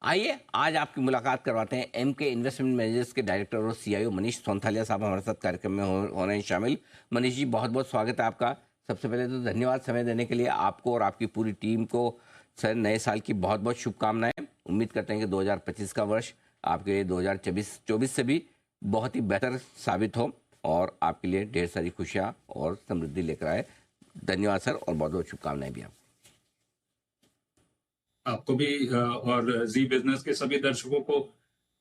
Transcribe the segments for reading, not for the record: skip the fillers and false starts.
आइए आज आपकी मुलाकात करवाते हैं एमके इन्वेस्टमेंट मैनेजर्स के डायरेक्टर और सीईओ मनीष सोनथालिया साहब हमारे साथ कार्यक्रम में हो रहे हैं शामिल। मनीष जी, बहुत बहुत स्वागत है आपका। सबसे पहले तो धन्यवाद समय देने के लिए आपको और आपकी पूरी टीम को। सर, नए साल की बहुत बहुत शुभकामनाएं। उम्मीद करते हैं कि 2025 का वर्ष आपके लिए 2024 से भी बहुत ही बेहतर साबित हो और आपके लिए ढेर सारी खुशियाँ और समृद्धि लेकर आए। धन्यवाद सर, और बहुत बहुत शुभकामनाएं भी आपको भी और जी बिजनेस के सभी दर्शकों को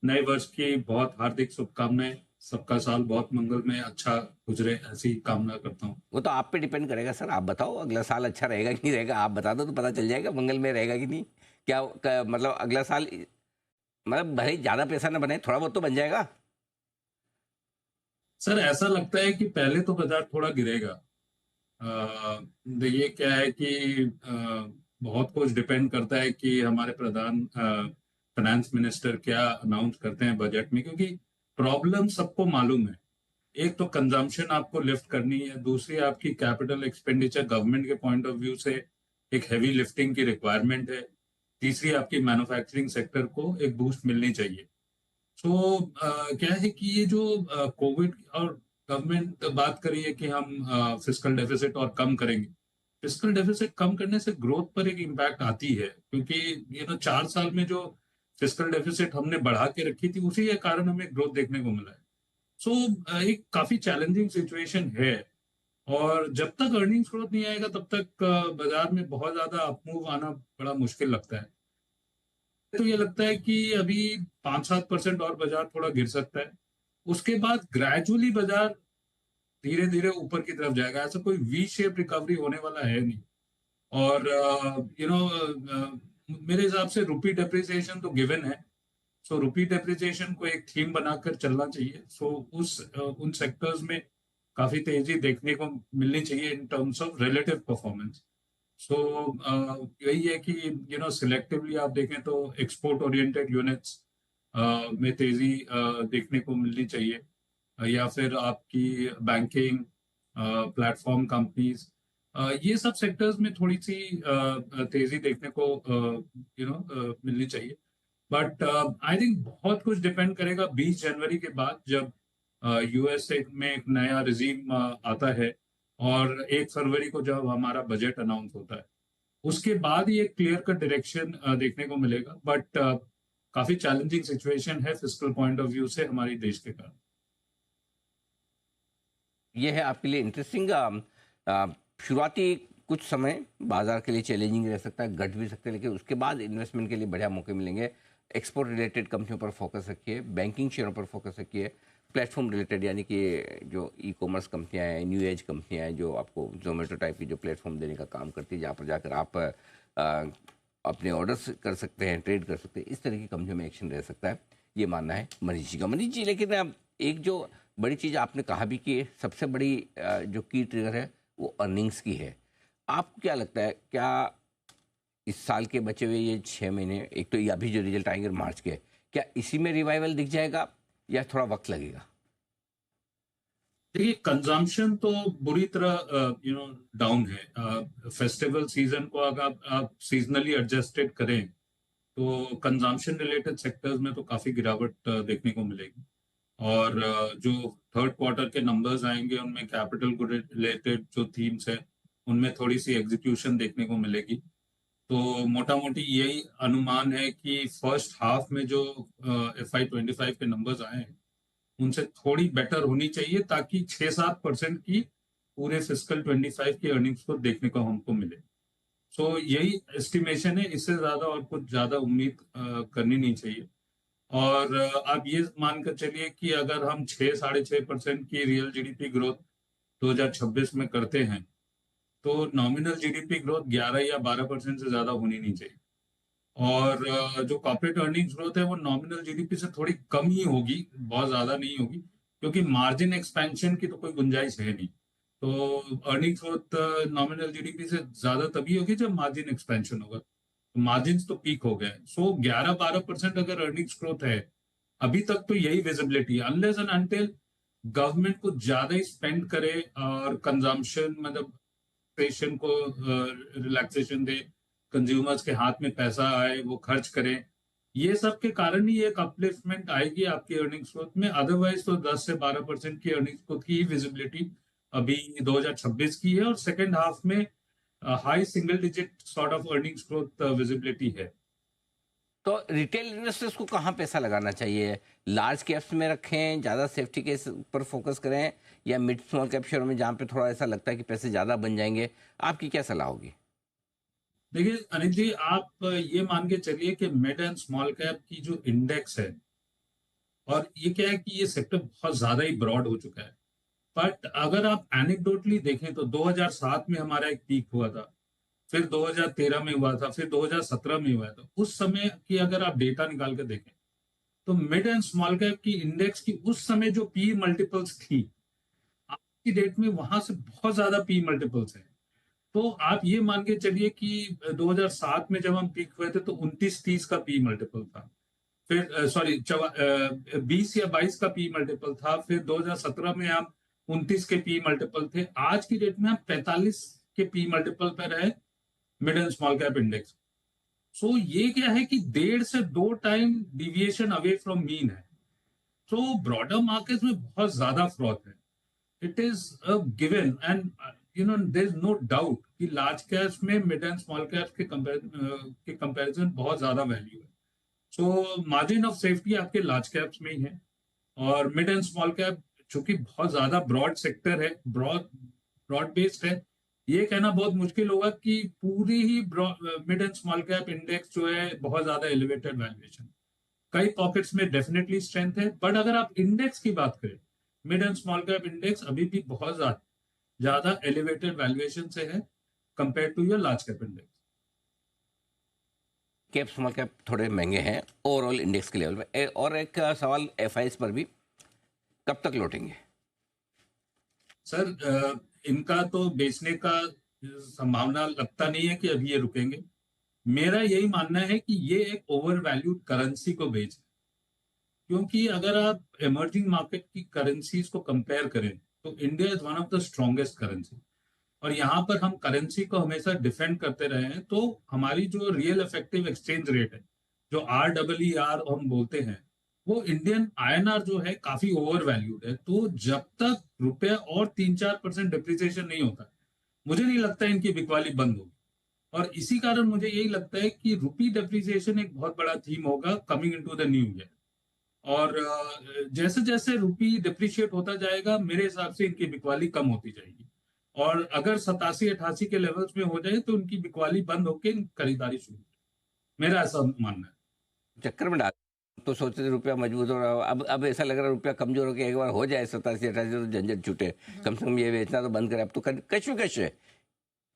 नए वर्ष की बहुत हार्दिक शुभकामनाएं। सबका साल बहुत मंगलमय अच्छा गुजरे, ऐसी कामना करता हूँ। वो तो आप पे डिपेंड करेगा सर। आप बताओ अगला साल अच्छा रहेगा कि नहीं रहेगा। आप बता दो तो पता चल जाएगा मंगल में रहेगा कि नहीं। मतलब अगला साल, मतलब भले ही ज्यादा पैसा ना बने, थोड़ा बहुत तो बन जाएगा। सर, ऐसा लगता है कि पहले तो बाजार थोड़ा गिरेगा। ये क्या है कि बहुत कुछ डिपेंड करता है कि हमारे प्रधान फाइनेंस मिनिस्टर क्या अनाउंस करते हैं बजट में, क्योंकि प्रॉब्लम सबको मालूम है। एक तो कंजम्पशन आपको लिफ्ट करनी है, दूसरी आपकी कैपिटल एक्सपेंडिचर गवर्नमेंट के पॉइंट ऑफ व्यू से एक हैवी लिफ्टिंग की रिक्वायरमेंट है, तीसरी आपकी मैन्युफैक्चरिंग सेक्टर को एक बूस्ट मिलनी चाहिए। तो क्या है कि ये जो कोविड और गवर्नमेंट बात कर रही है कि हम फिस्कल डेफिसिट और कम करेंगे। फिस्कल डेफिसिट कम करने से ग्रोथ पर एक इम्पैक्ट आती है, क्योंकि 4 साल में जो फिस्कल डेफिसिट हमने बढ़ा के रखी थी, उसी के कारण हमें ग्रोथ देखने को मिला है। सो एक काफी चैलेंजिंग सिचुएशन है। और जब तक अर्निंग्स ग्रोथ नहीं आएगा तब तक बाजार में बहुत ज्यादा अपमूव आना बड़ा मुश्किल लगता है। तो ये लगता है कि अभी 5-7% और बाजार थोड़ा गिर सकता है। उसके बाद ग्रेजुअली बाजार धीरे धीरे ऊपर की तरफ जाएगा। ऐसा कोई वी शेप रिकवरी होने वाला है नहीं। और मेरे हिसाब से रुपी डेप्रिसिएशन तो गिवन है। सो रुपी डेप्रिसिएशन को एक थीम बनाकर चलना चाहिए। सो उन सेक्टर्स में काफी तेजी देखने को मिलनी चाहिए in terms of relative performance. So यही है कि सिलेक्टिवली आप देखें तो एक्सपोर्ट ओरिएंटेड यूनिट्स में तेजी देखने को मिलनी चाहिए, या फिर आपकी बैंकिंग प्लेटफॉर्म कंपनीज, ये सब सेक्टर्स में थोड़ी सी तेजी देखने को मिलनी चाहिए। बट आई थिंक बहुत कुछ डिपेंड करेगा 20 जनवरी के बाद, जब यूएसए में एक नया रिजीम आता है और 1 फरवरी को जब हमारा बजट अनाउंस होता है। उसके बाद ही एक क्लियर कट डायरेक्शन देखने को मिलेगा। बट काफी चैलेंजिंग सिचुएशन है फिस्कल पॉइंट ऑफ व्यू से हमारी देश के कारण। ये है आपके लिए इंटरेस्टिंग। शुरुआती कुछ समय बाजार के लिए चैलेंजिंग रह सकता है, घट भी सकते हैं, लेकिन उसके बाद इन्वेस्टमेंट के लिए बढ़िया मौके मिलेंगे। एक्सपोर्ट रिलेटेड कंपनियों पर फोकस रखिए, बैंकिंग शेयरों पर फोकस रखिए, प्लेटफॉर्म रिलेटेड यानी कि जो ई कॉमर्स कंपनियाँ हैं, न्यू एज कंपनियाँ हैं, जो आपको जोमेटो टाइप की जो प्लेटफॉर्म देने का काम करती है, जहाँ पर जाकर आप अपने ऑर्डर्स कर सकते हैं, ट्रेड कर सकते हैं, इस तरह की कंपनियों में एक्शन रह सकता है। ये मानना है मनीष जी का। मनीष जी, लेकिन अब एक जो बड़ी चीज़ आपने कहा भी कि सबसे बड़ी जो की ट्रिगर है वो अर्निंग्स की है। आपको क्या लगता है, क्या इस साल के बचे हुए ये 6 महीने, एक तो ये अभी जो रिजल्ट आएंगे मार्च के, क्या इसी में रिवाइवल दिख जाएगा या थोड़ा वक्त लगेगा? देखिए, कंजम्पशन तो बुरी तरह डाउन है। फेस्टिवल सीजन को अगर आप सीजनली एडजस्टेड करें तो कंजम्पशन रिलेटेड सेक्टर्स में तो काफी गिरावट देखने को मिलेगी। और जो थर्ड क्वार्टर के नंबर्स आएंगे उनमें कैपिटल गुड रिलेटेड जो थीम्स है उनमें थोड़ी सी एग्जीक्यूशन देखने को मिलेगी। तो मोटा मोटी यही अनुमान है कि फर्स्ट हाफ में जो FY25 के नंबर्स आए हैं उनसे थोड़ी बेटर होनी चाहिए, ताकि 6-7% की पूरे फिस्कल 25 की अर्निंग्स को देखने को हमको मिले। सो यही एस्टिमेशन है, इससे ज्यादा और कुछ ज्यादा उम्मीद करनी नहीं चाहिए। और आप ये मानकर चलिए कि अगर हम 6-6.5% की रियल जीडीपी ग्रोथ 2026 में करते हैं तो नॉमिनल जीडीपी ग्रोथ 11 या 12% से ज्यादा होनी नहीं चाहिए। और जो कॉर्पोरेट अर्निंग्स ग्रोथ है वो नॉमिनल जीडीपी से थोड़ी कम ही होगी, बहुत ज्यादा नहीं होगी, क्योंकि मार्जिन एक्सपेंशन की तो कोई गुंजाइश है नहीं। तो अर्निंग्स ग्रोथ नॉमिनल जीडीपी से ज्यादा तभी होगी जब मार्जिन एक्सपेंशन होगा। तो मार्जिन तो पीक हो गए। सो 11-12% अगर अर्निंग्स ग्रोथ है अभी तक, तो यही विजिबिलिटी है, अनलेस एंड अनटिल गवर्नमेंट को ज्यादा ही स्पेंड करे और कंजम्पशन मतलब पेशेंट को रिलैक्सेशन दे, कंज्यूमर्स के हाथ में पैसा आए, वो खर्च करें, ये सब के कारण ही एक अपलिफ्टमेंट आएगी आपकी अर्निंग्स ग्रोथ में। अदरवाइज तो 10 से 12% की अर्निंग्स ग्रोथ की विजिबिलिटी अभी 2026 की है, और सेकेंड हाफ में high single digit sort of earnings growth visibility है। तो रिटेल इन्वेस्टर्स को कहाँ पैसा लगाना चाहिए? लार्ज कैप्स में रखें, ज़्यादा सेफ्टी के पर फोकस करें, या मिड स्मॉल कैप शेयर में जहाँ पे थोड़ा ऐसा लगता है कि पैसे ज़्यादा बन जाएंगे? आपकी क्या सलाह होगी? देखिए अनिल जी, आप ये मान के चलिए कि मिड एंड स्मॉल कैप की जो इंडेक्स है, और ये क्या है कि ये सेक्टर बहुत ज्यादा ही ब्रॉड हो चुका है। बट अगर आप एनेक्डोटली देखें तो 2007 में हमारा एक पीक हुआ था, फिर 2013 में हुआ था, फिर 2017 में हुआ था। उस समय की अगर आप डेटा निकाल के देखें तो मिड एंड स्मॉल कैप की इंडेक्स की उस समय जो पी मल्टीपल्स थी, आज की डेट में वहां से बहुत ज्यादा पी मल्टीपल्स है। तो आप ये मान के चलिए कि 2007 में जब हम पीक हुए थे तो 29-30 का पी मल्टीपल था। फिर सॉरी 20 या 22 का पी मल्टीपल था। फिर 2017 में हम 29 के पी मल्टीपल थे। आज की डेट में हम 45 के पी मल्टीपल पर है mid and small cap index. So ये क्या है कि 1.5 से 2 time deviation away from mean है। तो ब्रॉडर मार्केट में बहुत ज्यादा फ्रॉड है। It is a given, and there is no doubt कि लार्ज कैप्स में मिड एंड स्मॉल कैप्स के कंपैरिजन बहुत ज्यादा वैल्यू है। सो मार्जिन ऑफ सेफ्टी आपके लार्ज कैप्स में ही है, और मिड एंड स्मॉल कैप चूंकि बहुत ज्यादा ब्रॉड सेक्टर है, ब्रॉड बेस्ड है, ये कहना बहुत मुश्किल होगा कि पूरी ही mid and small cap index जो है बहुत ज्यादा एलिवेटेड वैल्यूएशन। कई पॉकेट्स में डेफिनेटली स्ट्रेंथ है, बट अगर आप इंडेक्स की बात करें, mid and small cap index अभी भी बहुत ज्यादा एलिवेटेड वैल्यूएशन से है compare to your large cap index. Cap small cap थोड़े महंगे हैं ओवरऑल इंडेक्स के लेवल में। और एक सवाल एफआईएस पर भी, कब तक लौटेंगे? सर इनका तो बेचने का संभावना लगता नहीं है कि अभी ये रुकेंगे। मेरा यही मानना है कि ये एक ओवर वैल्यूड करेंसी को बेच, क्योंकि अगर आप इमर्जिंग मार्केट की करेंसीज को कंपेयर करें तो India is one of the strongest currency, और यहाँ पर हम करेंसी को हमेशा डिफेंड करते रहे हैं। तो हमारी जो रियल इफेक्टिव एक्सचेंज रेट है, जो REER हम बोलते हैं, वो इंडियन INR जो है काफी ओवर वैल्यूड है। तो जब तक रुपया और 3-4% डिप्रिसिएशन नहीं होता, मुझे नहीं लगता इनकी बिकवाली बंद होगी। और इसी कारण मुझे यही लगता है कि रुपी डिप्रिसिएशन एक बहुत बड़ा थीम होगा coming into the new year. और जैसे जैसे रुपी डिप्रिशिएट होता जाएगा, मेरे हिसाब से इनकी बिकवाली कम होती जाएगी। और अगर 87-88 के लेवल्स में हो जाए तो इनकी बिकवाली बंद होकर खरीदारी शुरू हो जाए। मेरा ऐसा मानना है। चक्कर में डाल तो सोचते थे रुपया मजबूत हो रहा, अब ऐसा लग रहा है रुपया कमजोर होकर एक बार हो जाए 87-88 तो झंझट छूटे, कम से कम ये बेचना तो बंद करें। अब तो कशमकश है,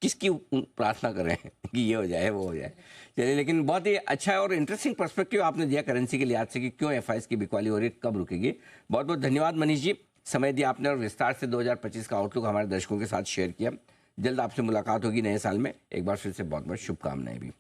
किसकी प्रार्थना करें कि ये हो जाए वो हो जाए। चलिए, लेकिन बहुत ही अच्छा और इंटरेस्टिंग पर्सपेक्टिव आपने दिया करेंसी के लिहाज से कि क्यों एफआईएस की बिकवाली हो रही है, कब रुकेगी। बहुत बहुत धन्यवाद मनीष जी, समय दिया आपने और विस्तार से 2025 का आउटलुक हमारे दर्शकों के साथ शेयर किया। जल्द आपसे मुलाकात होगी नए साल में। एक बार फिर से बहुत बहुत शुभकामनाएं भी।